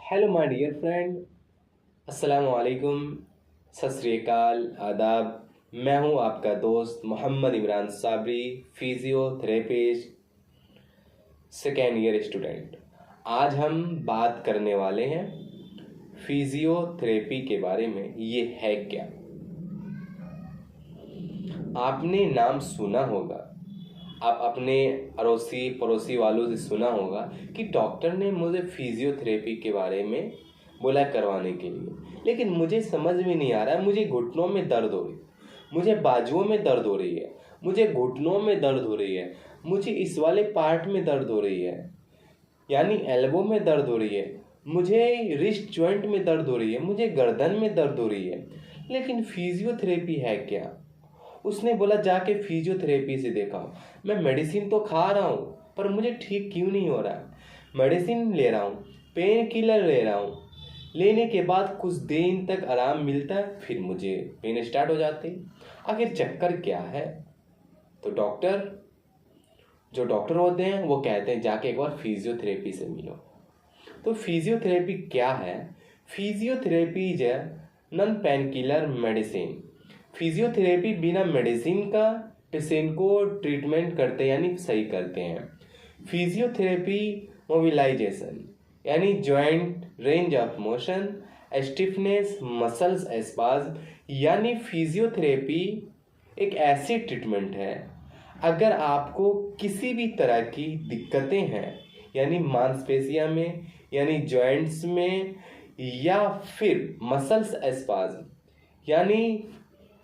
Hello my dear friend, अस्सलाम वालेकुम, सत श्री अकाल, आदाब। मैं हूं आपका दोस्त Mohammad Imran Sabri, physiotherapist, second year student. आज हम बात करने वाले हैं फिजियोथेरेपी के बारे में। ये है क्या? आपने नाम सुना होगा, आप अपने अड़ोसी पड़ोसी वालों से सुना होगा कि डॉक्टर ने मुझे फिजियोथेरेपी के बारे में बोला करवाने के लिए, लेकिन मुझे समझ में नहीं आ रहा है। मुझे घुटनों में दर्द हो रही है, मुझे बाजुओं में दर्द हो रही है, मुझे घुटनों में दर्द हो रही है, मुझे इस वाले पार्ट में दर्द हो रही है, यानी एल्बो में दर्द हो रही है, मुझे रिस्ट जॉइंट में दर्द हो रही है, मुझे गर्दन में दर्द हो रही है, लेकिन फिजियोथेरेपी है क्या? उसने बोला जाके फिजियोथेरेपी से दिखाओ। मैं मेडिसिन तो खा रहा हूँ पर मुझे ठीक क्यों नहीं हो रहा है। मेडिसिन ले रहा हूँ, पेन किलर ले रहा हूँ, लेने के बाद कुछ दिन तक आराम मिलता है, फिर मुझे पेन स्टार्ट हो जाती है। आखिर चक्कर क्या है? तो जो डॉक्टर होते हैं वो कहते हैं जाके एक बार फिजियोथेरेपी से मिलो। तो फिजियोथेरेपी क्या है? Physiotherapy is a non pain killer medicine. Physiotherapy बिना मेडिसिन का पेशेंट को ट्रीटमेंट करते हैं, यानी सही करते हैं। फिजियोथेरेपी मोबिलाइजेशन यानी joint range of motion, stiffness, muscles spasm, यानी फिजियोथेरेपी एक ऐसी ट्रीटमेंट है अगर आपको किसी भी तरह की दिक्कतें हैं, यानी मांसपेशियों में, यानी जॉइंट्स में, या फिर मसल्स स्पाज्म, यानी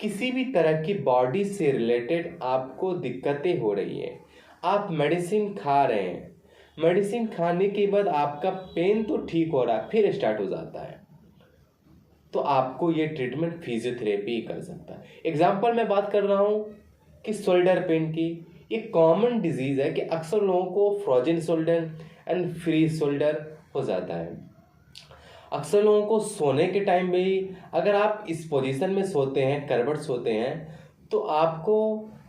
किसी भी तरह की बॉडी से रिलेटेड आपको दिक्कतें हो रही है, आप मेडिसिन खा रहे हैं, मेडिसिन खाने के बाद आपका पेन तो ठीक हो रहा है, फिर स्टार्ट हो जाता है, तो आपको ये ट्रीटमेंट फिजियोथेरेपी कर सकता है। एग्जाम्पल मैं बात कर रहा हूँ कि शोल्डर पेन की। ये कॉमन डिजीज़ है कि अक्सर लोगों को frozen shoulder and free shoulder हो जाता है। अक्सर लोगों को सोने के टाइम भी, अगर आप इस पोजीशन में सोते हैं, करवट सोते हैं, तो आपको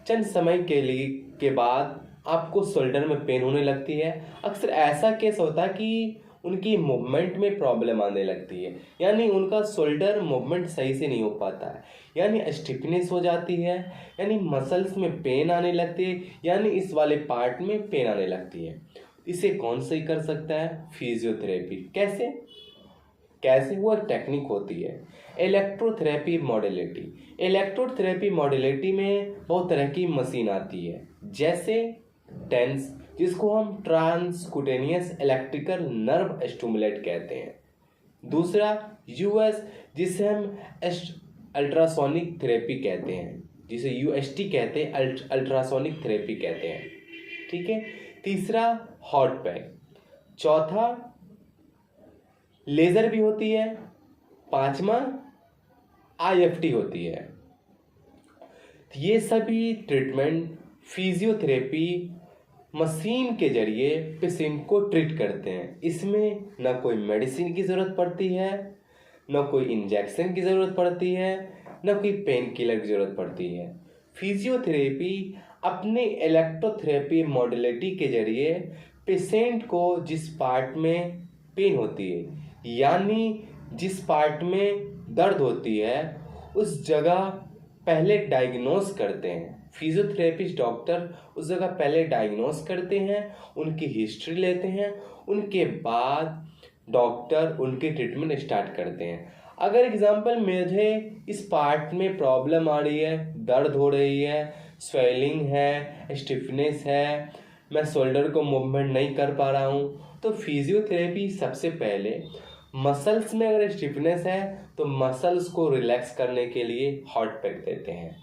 चंद समय के बाद आपको शोल्डर में पेन होने लगती है। अक्सर ऐसा केस होता है कि उनकी मूवमेंट में प्रॉब्लम आने लगती है, यानी उनका शोल्डर मूवमेंट सही से नहीं हो पाता है, यानी स्टिफनेस हो जाती है, यानी मसल्स में पेन आने लगती है, यानी इस वाले पार्ट में पेन आने लगती है। इसे कौन सही कर सकता है? फिजियोथेरेपी। कैसे वो एक टेक्निक होती है, इलेक्ट्रोथेरेपी मॉडलिटी। इलेक्ट्रोथेरेपी मॉडलिटी में बहुत तरह की मशीन आती है, जैसे टेंस, जिसको हम ट्रांसक्यूटेनियस इलेक्ट्रिकल नर्व स्टिमुलेट कहते हैं। दूसरा यूएस, जिसे हम अल्ट्रासोनिक थेरेपी कहते हैं, जिसे यूएसटी कहते हैं, अल्ट्रासोनिक थेरेपी कहते हैं। ठीक है। तीसरा हॉट पैक। चौथा लेज़र भी होती है। पांचवा आईएफटी होती है। ये सभी ट्रीटमेंट फिजियोथेरेपी मशीन के जरिए पेशेंट को ट्रीट करते हैं। इसमें न कोई मेडिसिन की ज़रूरत पड़ती है, न कोई इंजेक्शन की ज़रूरत पड़ती है, न कोई पेन किलर की ज़रूरत पड़ती है। फिजियोथेरेपी अपने इलेक्ट्रोथेरेपी मॉडलिटी के जरिए पेशेंट को जिस पार्ट में पेन होती है, यानी जिस पार्ट में दर्द होती है, उस जगह पहले डायग्नोस करते हैं। फिजियोथेरेपिस्ट डॉक्टर उस जगह पहले डायग्नोस करते हैं, उनकी हिस्ट्री लेते हैं, उनके बाद डॉक्टर उनकी ट्रीटमेंट स्टार्ट करते हैं। अगर एग्जांपल मुझे इस पार्ट में प्रॉब्लम आ रही है, दर्द हो रही है, स्वेलिंग है, स्टिफनेस है, मैं शोल्डर को मूवमेंट नहीं कर पा रहा हूँ, तो फिजियोथेरेपी सबसे पहले मसल्स में अगर स्टिफनेस है तो मसल्स को रिलैक्स करने के लिए हॉट पैक देते हैं।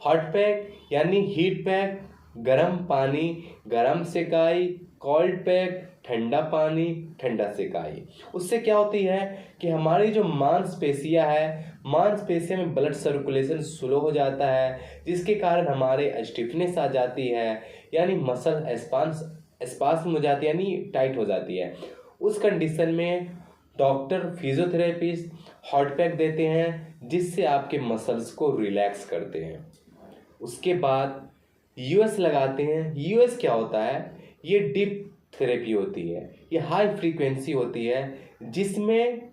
हॉट पैक यानी हीट पैक, गर्म पानी, गर्म सेकाई, कोल्ड पैक, ठंडा पानी, ठंडा सेकाई। उससे क्या होती है कि हमारी जो मांसपेशियां है, मांसपेशियों में ब्लड सर्कुलेशन स्लो हो जाता है, जिसके कारण हमारे स्टिफनेस आ जाती है, यानी मसल स्पास्म हो जाती है, यानी टाइट हो जाती है। उस कंडीशन में डॉक्टर फिजियोथेरेपिस्ट हॉट पैक देते हैं, जिससे आपके मसल्स को रिलैक्स करते हैं। उसके बाद यूएस लगाते हैं। यूएस क्या होता है? ये डीप थेरेपी होती है, ये हाई फ्रीक्वेंसी होती है, जिसमें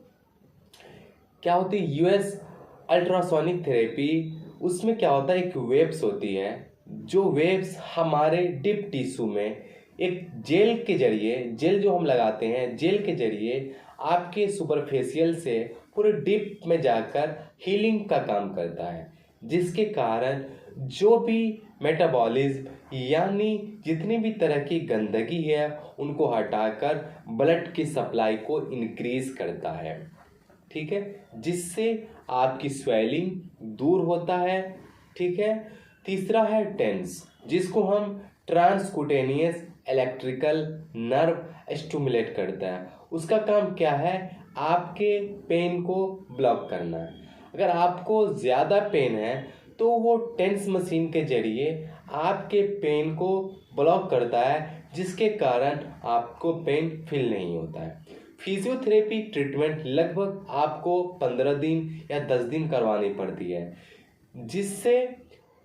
क्या होती है यूएस अल्ट्रासोनिक थेरेपी। उसमें क्या होता है, एक वेव्स होती है, जो वेव्स हमारे डीप टिश्यू में एक जेल के जरिए, जेल जो हम लगाते हैं, जेल के जरिए आपके सुपरफेशियल से पूरे डीप में जाकर हीलिंग का काम करता है, जिसके कारण जो भी मेटाबॉलिज्म यानी जितनी भी तरह की गंदगी है उनको हटाकर ब्लड की सप्लाई को इंक्रीज करता है। ठीक है, जिससे आपकी स्वेलिंग दूर होता है। ठीक है, तीसरा है टेंस, जिसको हम ट्रांसकुटेनियस इलेक्ट्रिकल नर्व स्टिमुलेट करता है। उसका काम क्या है, आपके पेन को ब्लॉक करना है। अगर आपको ज़्यादा पेन है तो वो टेंस मशीन के जरिए आपके पेन को ब्लॉक करता है, जिसके कारण आपको पेन फील नहीं होता है। फिजियोथेरेपी ट्रीटमेंट लगभग आपको 15 दिन या 10 दिन करवानी पड़ती है, जिससे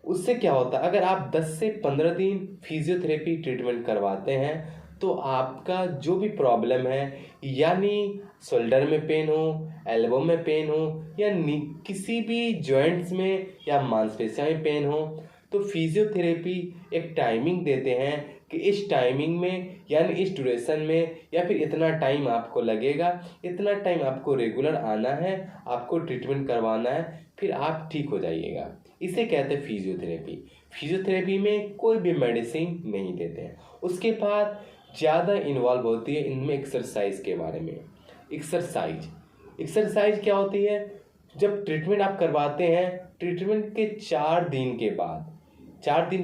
उससे क्या होता है, अगर आप 10 से 15 दिन फिजियोथेरेपी ट्रीटमेंट करवाते हैं तो आपका जो भी प्रॉब्लम है, यानी शोल्डर में पेन हो, एल्बो में पेन हो, या किसी भी जॉइंट्स में या मांसपेशियों में पेन हो, तो फिजियोथेरेपी एक टाइमिंग देते हैं कि इस टाइमिंग में यानी इस ड्यूरेशन में या फिर इतना टाइम आपको लगेगा, इतना टाइम आपको रेगुलर आना है, आपको ट्रीटमेंट करवाना है, फिर आप ठीक हो जाइएगा। इसे कहते हैं फिजियोथेरेपी। फिजियोथेरेपी में कोई भी मेडिसिन नहीं देते हैं। उसके बाद ज़्यादा इन्वॉल्व होती है इनमें एक्सरसाइज के बारे में। एक्सरसाइज क्या होती है, जब ट्रीटमेंट आप करवाते हैं, ट्रीटमेंट के 4 दिन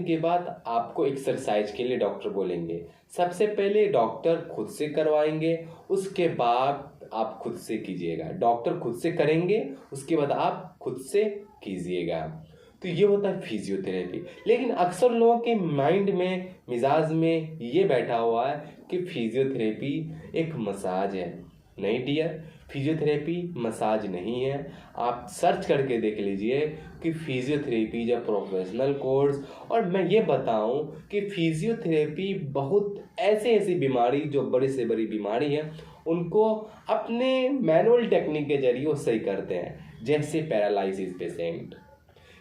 के बाद आपको एक्सरसाइज के लिए डॉक्टर बोलेंगे। सबसे पहले डॉक्टर खुद से करवाएंगे, उसके बाद आप खुद से कीजिएगा। डॉक्टर खुद से करेंगे, उसके बाद आप खुद से कीजिएगा। तो ये होता है फिजियोथेरेपी। लेकिन अक्सर लोगों के माइंड में, मिजाज में ये बैठा हुआ है कि फिजियोथेरेपी एक मसाज है। नहीं डियर, फिजियोथेरेपी मसाज नहीं है। आप सर्च करके देख लीजिए कि physiotherapy is a professional course. और मैं ये बताऊं कि फिजियोथेरेपी बहुत ऐसी बीमारी जो बड़ी से बड़ी बीमारी है उनको अपने मैनुअल टेक्निक के जरिए वो सही करते हैं। जैसे पैरालिसिस पेशेंट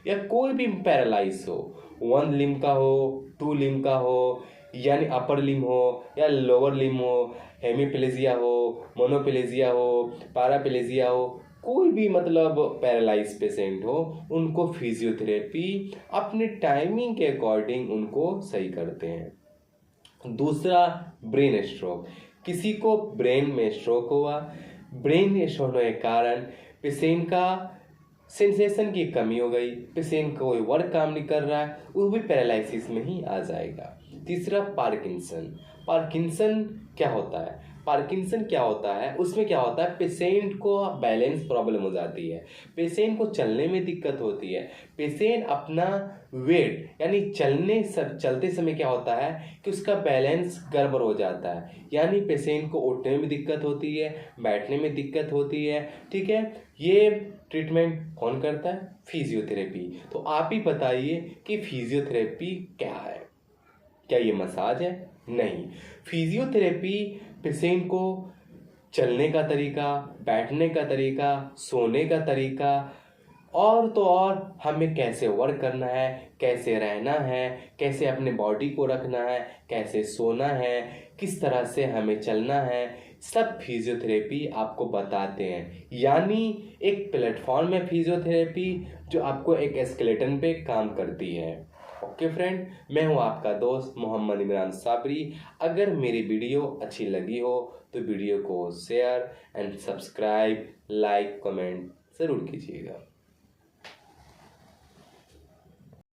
या कोई भी पैरालाइज हो, 1 लिम्ब का हो, 2 लिम्ब का हो, यानी अपर लिम्ब हो या लोअर लिम्ब हो, हेमीप्लेजिया हो, मोनोप्लेजिया हो, पैराप्लेजिया हो, कोई भी मतलब पैरालाइज पेशेंट हो, उनको फिजियोथेरेपी अपने टाइमिंग के अकॉर्डिंग उनको सही करते हैं। दूसरा, ब्रेन स्ट्रोक। किसी को ब्रेन में स्ट्रोक हुआ, ब्रेन स्ट्रोक होने के कारण पेशेंट का सेंसेशन की कमी हो गई, पेशेंट कोई वर्क काम नहीं कर रहा है, वो भी पैरालिसिस में ही आ जाएगा। तीसरा, पार्किंसन क्या होता है? पार्किंसन क्या होता है, उसमें क्या होता है, पेशेंट को बैलेंस प्रॉब्लम हो जाती है, पेशेंट को चलने में दिक्कत होती है, पेशेंट अपना वेट यानी चलते समय क्या होता है कि उसका बैलेंस गड़बड़ हो जाता है, यानी पेशेंट को उठने में दिक्कत होती है, बैठने में दिक्कत होती है। ठीक है, ये ट्रीटमेंट कौन करता है? फिजियोथेरेपी। तो आप ही बताइए कि फिजियोथेरेपी क्या है? क्या ये मसाज है? नहीं। फिजियोथेरेपी पेशेंट को चलने का तरीका, बैठने का तरीका, सोने का तरीका और तो और हमें कैसे वर्क करना है, कैसे रहना है, कैसे अपने बॉडी को रखना है, कैसे सोना है, किस तरह से हमें चलना है, सब फिजियोथेरेपी आपको बताते हैं। यानी एक प्लेटफॉर्म है फिजियोथेरेपी जो आपको एक एस्केलेटन पे काम करती है। ओके फ्रेंड, मैं हूँ आपका दोस्त मोहम्मद इमरान साबरी। अगर मेरी वीडियो अच्छी लगी हो तो वीडियो को share and subscribe, like, comment ज़रूर कीजिएगा।